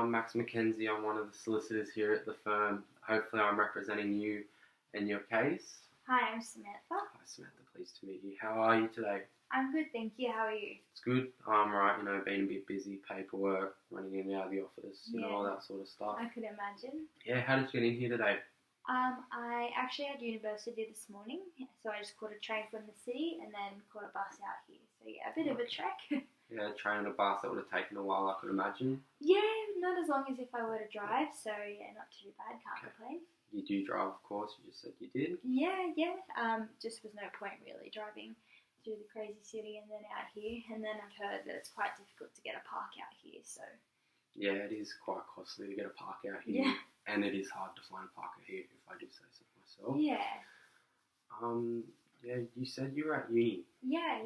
I'm Max McKenzie. I'm one of the solicitors here at the firm. Hopefully I'm representing you in your case. Hi, I'm Samantha. Hi Samantha, pleased to meet you. How are you today? I'm good, thank you. How are you? It's good. I'm right, being a bit busy, paperwork, running in and out of the office, all that sort of stuff. I could imagine. Yeah, how did you get in here today? I actually had university this morning, so I just caught a train from the city and then caught a bus out here. So yeah, a bit of a trek. Yeah, train and a bus, that would have taken a while, I could imagine. Yeah, not as long as if I were to drive, so yeah, not too bad, can't complain. You do drive, of course, you just said you did. Yeah. Just was no point really driving through the crazy city and then out here, and then I've heard that it's quite difficult to get a park out here, so. Yeah, it is quite costly to get a park out here. Yeah. And it is hard to find a park out here, if I do say so myself. Yeah. Yeah, you said you were at uni. Yeah.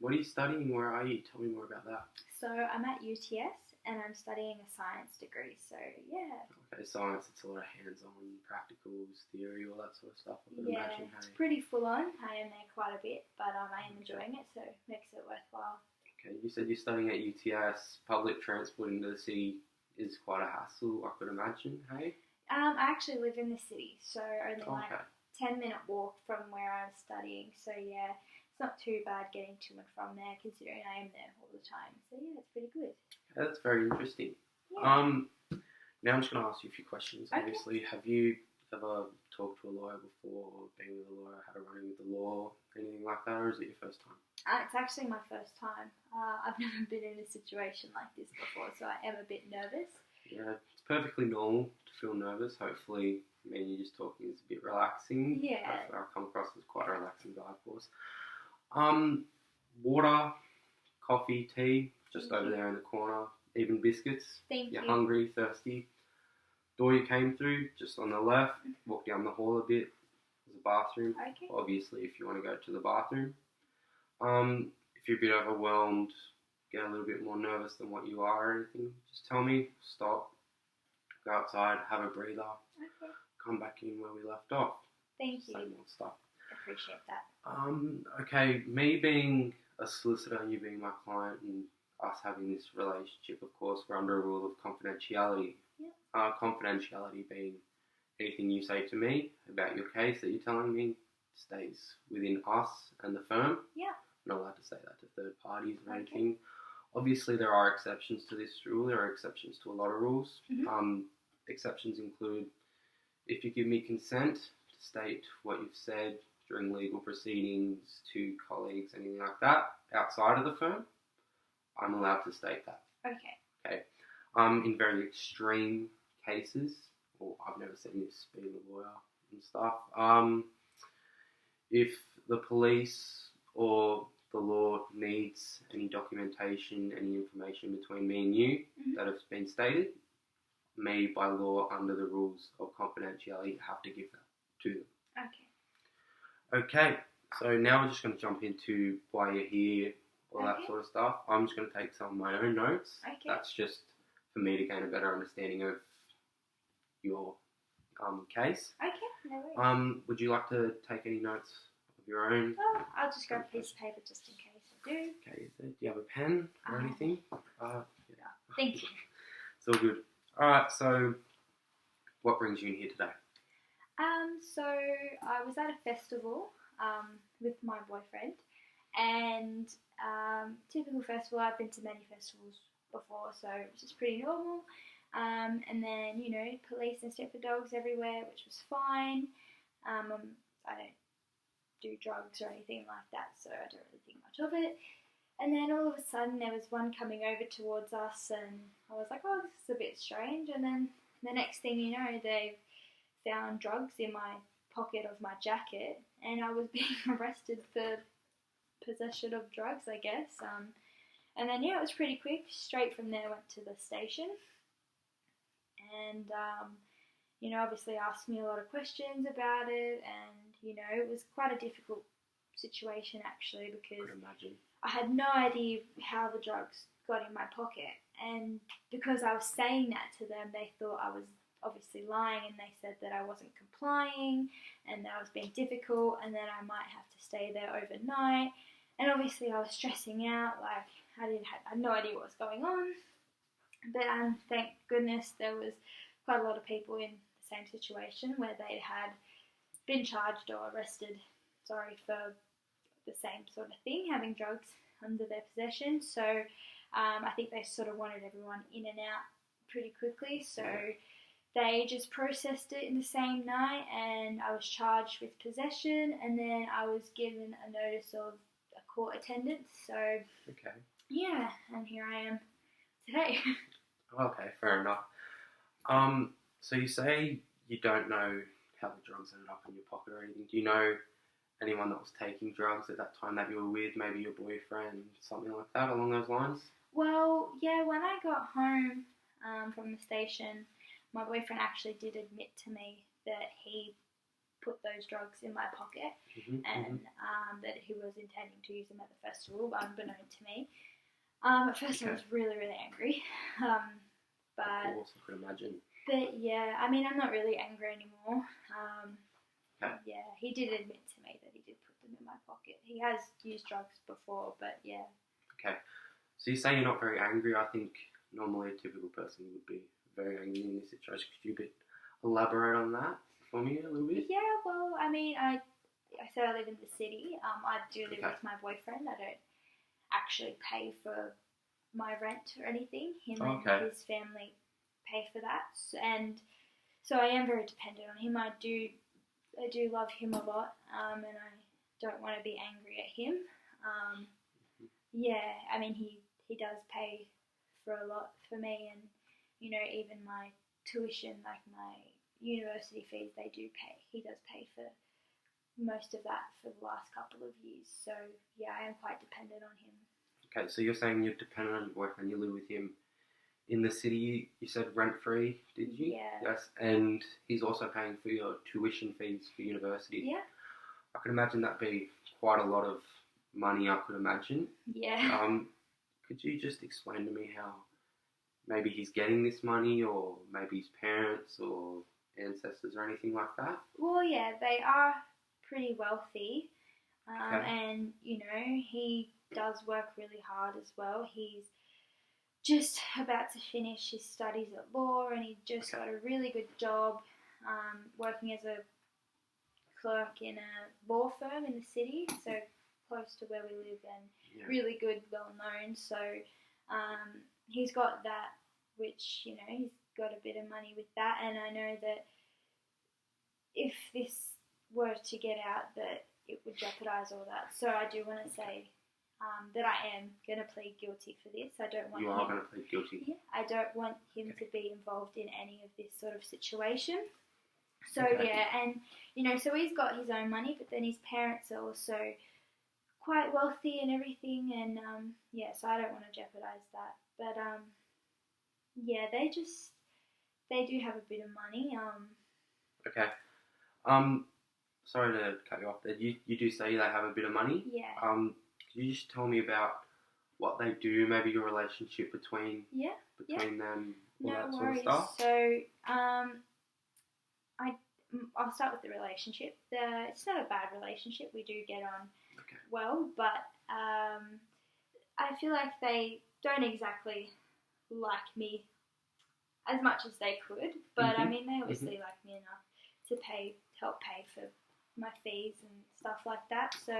What are you studying? Where are you? Tell me more about that. So I'm at UTS and I'm studying a science degree, so yeah. Okay, science, it's a lot of hands-on, practicals, theory, all that sort of stuff, I would imagine. It's pretty full on. I am there quite a bit, but I am enjoying it, so it makes it worthwhile. Okay, you said you're studying at UTS. Public transport into the city is quite a hassle, I could imagine, hey? I actually live in the city, so only like Okay. 10-minute walk from where I'm studying, so yeah, it's not too bad getting to and from there, considering I am there all the time. So yeah, it's pretty good. Okay, that's very interesting. Yeah. Now I'm just going to ask you a few questions, Okay. obviously. Have you ever talked to a lawyer before, or been with a lawyer, had a run-in with the law, anything like that, or is it your first time? It's actually my first time. I've never been in a situation like this before, so I am a bit nervous. Yeah, it's perfectly normal to feel nervous. Hopefully, me and you just talking is a bit relaxing. Yeah. Hopefully I'll come across as quite a relaxing guy, of course. Water, coffee, tea, just over there in the corner. Even biscuits. Thank you. You're hungry, thirsty. Door you came through, just on the left. Walk down the hall a bit. There's a bathroom. Okay. Obviously, if you want to go to the bathroom. If you're a bit overwhelmed, get a little bit more nervous than what you are or anything, just tell me, stop, go outside, have a breather, Okay. come back in where we left off. Thank you. Same old stuff. Appreciate that. Okay, me being a solicitor and you being my client and us having this relationship, of course, we're under a rule of confidentiality. Yeah. Confidentiality being anything you say to me about your case that you're telling me stays within us and the firm. Yeah. I'm not allowed to say that to third parties or Okay. anything. Obviously, there are exceptions to this rule. There are exceptions to a lot of rules. Mm-hmm. Exceptions include if you give me consent to state what you've said during legal proceedings to colleagues, anything like that, outside of the firm, I'm allowed to state that. Okay. In very extreme cases, or I've never seen this being a lawyer and stuff, if the police or the law needs any documentation, any information between me and you that has been stated, me by law under the rules of confidentiality have to give that to them. Okay, so now we're just going to jump into why you're here, all that sort of stuff. I'm just going to take some of my own notes. Okay. That's just for me to gain a better understanding of your case. Okay, no worries. Would you like to take any notes of your own? Oh, I'll just grab a piece of paper just in case I do. Okay, do you have a pen or anything? Yeah. Thank you. It's all good. Alright, so what brings you in here today? So I was at a festival with my boyfriend, and typical festival. I've been to many festivals before, so it's just pretty normal. And then police and sniffer dogs everywhere, which was fine. I don't do drugs or anything like that, so I don't really think much of it. And then all of a sudden there was one coming over towards us, and I was like, oh, this is a bit strange. And then the next thing you know, they found drugs in my pocket of my jacket, and I was being arrested for possession of drugs, I guess. And then it was pretty quick. Straight from there went to the station, and obviously asked me a lot of questions about it, and it was quite a difficult situation actually, because I could imagine. I had no idea how the drugs got in my pocket, and because I was saying that to them, they thought I was obviously lying, and they said that I wasn't complying and that I was being difficult and that I might have to stay there overnight. And obviously I was stressing out, like I had no idea what was going on. But thank goodness there was quite a lot of people in the same situation where they had been charged or arrested, for the same sort of thing, having drugs under their possession. So I think they sort of wanted everyone in and out pretty quickly. So they just processed it in the same night, and I was charged with possession, and then I was given a notice of a court attendance. So Okay. yeah, and here I am today. Okay, fair enough. So you say you don't know how the drugs ended up in your pocket or anything. Do you know anyone that was taking drugs at that time that you were with? Maybe your boyfriend, something like that, along those lines? Well, yeah, when I got home from the station, my boyfriend actually did admit to me that he put those drugs in my pocket and that he was intending to use them at the festival, unbeknown to me. At first I was really, really angry. But, of course, I could imagine. But yeah, I mean, I'm not really angry anymore. Okay. Yeah, he did admit to me that he did put them in my pocket. He has used drugs before, but yeah. Okay. So you say you're not very angry. I think normally a typical person would be very angry in this situation. Could you elaborate on that for me a little bit? Yeah, well, I mean, I said I live in the city. I do live with my boyfriend. I don't actually pay for my rent or anything. Him and his family pay for that, and so I am very dependent on him. I do love him a lot, and I don't want to be angry at him. Yeah, I mean, he does pay for a lot for me, and even my tuition, like my university fees, they do pay. He does pay for most of that for the last couple of years. So yeah, I am quite dependent on him. Okay, so you're saying you're dependent on your boyfriend. You live with him in the city. You said rent free, did you? Yeah. Yes, and he's also paying for your tuition fees for university. Yeah. I could imagine that'd be quite a lot of money. I could imagine. Yeah. Could you just explain to me how maybe he's getting this money, or maybe his parents or ancestors or anything like that? Well, yeah, they are pretty wealthy, and he does work really hard as well. He's just about to finish his studies at law, and he just got a really good job working as a clerk in a law firm in the city, so close to where we live, and really good, well known. So he's got that, which he's got a bit of money with that, and I know that if this were to get out, that it would jeopardise all that. So I do want to say that I am going to plead guilty for this. I don't want You are going to plead guilty? Yeah, I don't want him to be involved in any of this sort of situation. So yeah, and so he's got his own money, but then his parents are also quite wealthy and everything, and so I don't want to jeopardise that. But yeah, they do have a bit of money. Okay. Sorry to cut you off there. You do say they have a bit of money? Yeah. Could you just tell me about what they do, maybe your relationship between them, all that sort of stuff? So, I'll start with the relationship. It's not a bad relationship. We do get on well, but I feel like they don't exactly like me as much as they could. But I mean, they obviously like me enough to help pay for my fees and stuff like that. So,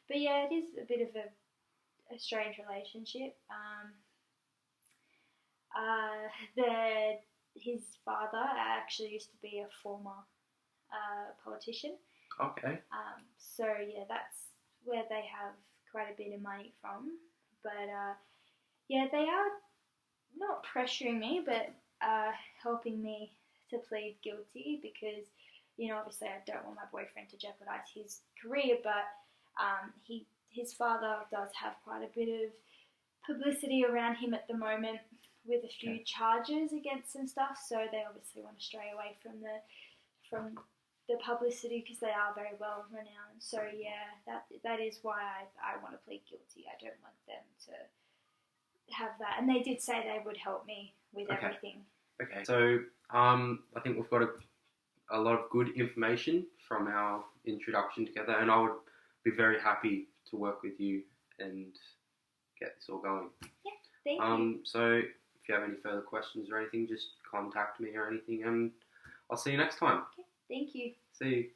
but yeah, it is a bit of a strange relationship. His father actually used to be a former politician. Okay. So yeah, that's where they have quite a bit of money from. But yeah, they are not pressuring me, but helping me to plead guilty because obviously I don't want my boyfriend to jeopardise his career, but his father does have quite a bit of publicity around him at the moment with a few charges against and stuff, so they obviously want to stray away from the publicity because they are very well renowned. So yeah, that is why I want to plead guilty. I don't want them to have that, and they did say they would help me with everything. Okay, so I think we've got a lot of good information from our introduction together, and I would be very happy to work with you and get this all going. Yeah, thank you. So if you have any further questions or anything, just contact me or anything, and I'll see you next time. Okay, thank you. See you.